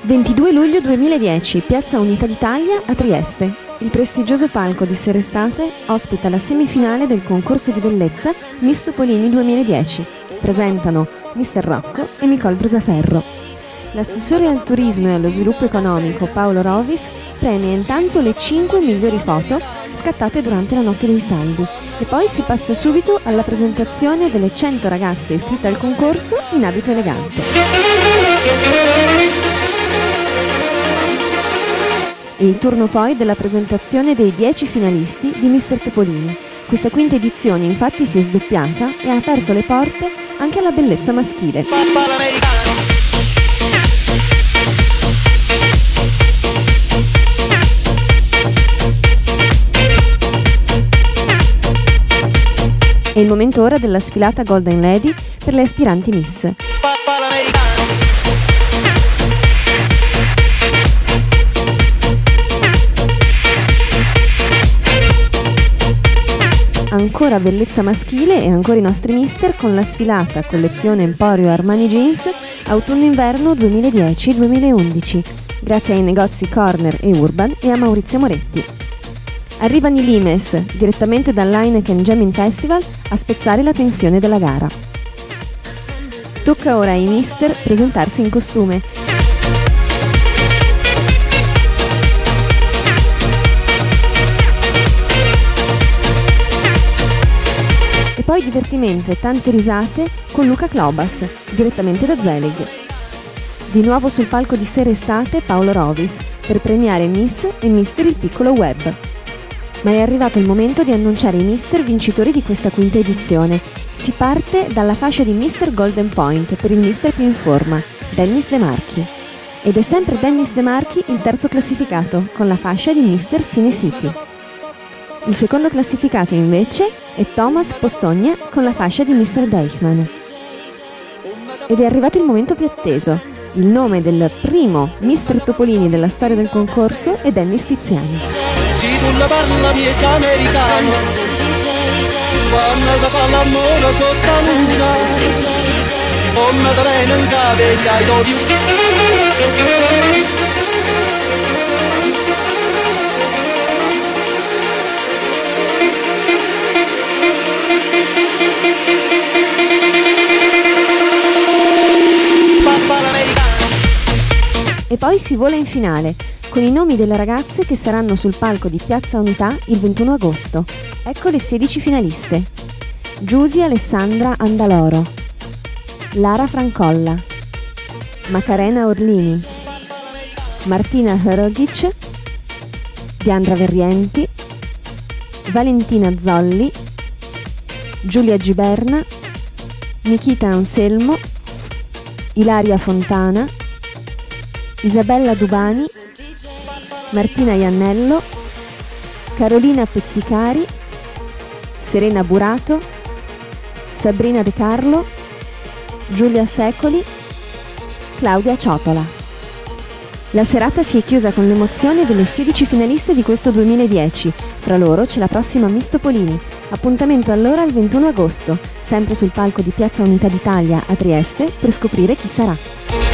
22 luglio 2010, Piazza Unità d'Italia a Trieste. Il prestigioso palco di Serestate ospita la semifinale del concorso di bellezza Miss Topolini 2010. Presentano Mr. Rocco e Nicole Brusaferro. L'assessore al turismo e allo sviluppo economico Paolo Rovis premia intanto le 5 migliori foto scattate durante la notte dei saldi e poi si passa subito alla presentazione delle 100 ragazze iscritte al concorso in abito elegante. Il turno poi della presentazione dei 10 finalisti di Mr. Topolini. Questa quinta edizione infatti si è sdoppiata e ha aperto le porte anche alla bellezza maschile. È il momento ora della sfilata Golden Lady per le aspiranti Miss. Ancora bellezza maschile e ancora i nostri mister con la sfilata collezione Emporio Armani Jeans autunno-inverno 2010-2011, grazie ai negozi Corner e Urban e a Maurizio Moretti. Arrivano i Limes, direttamente dall'Heineken Jamming Festival, a spezzare la tensione della gara. Tocca ora ai mister presentarsi in costume. E poi divertimento e tante risate con Luca Klobas, direttamente da Zelig. Di nuovo sul palco di Serestate Paolo Rovis per premiare Miss e Mister il piccolo web. Ma è arrivato il momento di annunciare i mister vincitori di questa quinta edizione. Si parte dalla fascia di Mister Golden Point per il mister più in forma, Dennis De Marchi. Ed è sempre Dennis De Marchi il terzo classificato, con la fascia di Mister Cine City. Il secondo classificato invece è Thomas Postogna con la fascia di Mr. Deichmann. Ed è arrivato il momento più atteso. Il nome del primo Mr. Topolini della storia del concorso è Dennis Tiziani. Si tu la parla miezza americano, quando si fa l'amore sotto la luna, come treno in cave gli I love you. E poi si vola in finale, con i nomi delle ragazze che saranno sul palco di Piazza Unità il 21 agosto. Ecco le 16 finaliste. Giusy Alessandra Andaloro, Lara Francolla, Macarena Orlini, Martina Hrogic, Diandra Verrienti, Valentina Zolli, Giulia Giberna, Nikita Anselmo, Ilaria Fontana, Isabella Dubani, Martina Iannello, Carolina Pezzicari, Serena Burato, Sabrina De Carlo, Giulia Secoli, Claudia Ciotola. La serata si è chiusa con l'emozione delle 16 finaliste di questo 2010. Fra loro c'è la prossima Miss Topolini. Appuntamento allora il 21 agosto, sempre sul palco di Piazza Unità d'Italia a Trieste per scoprire chi sarà.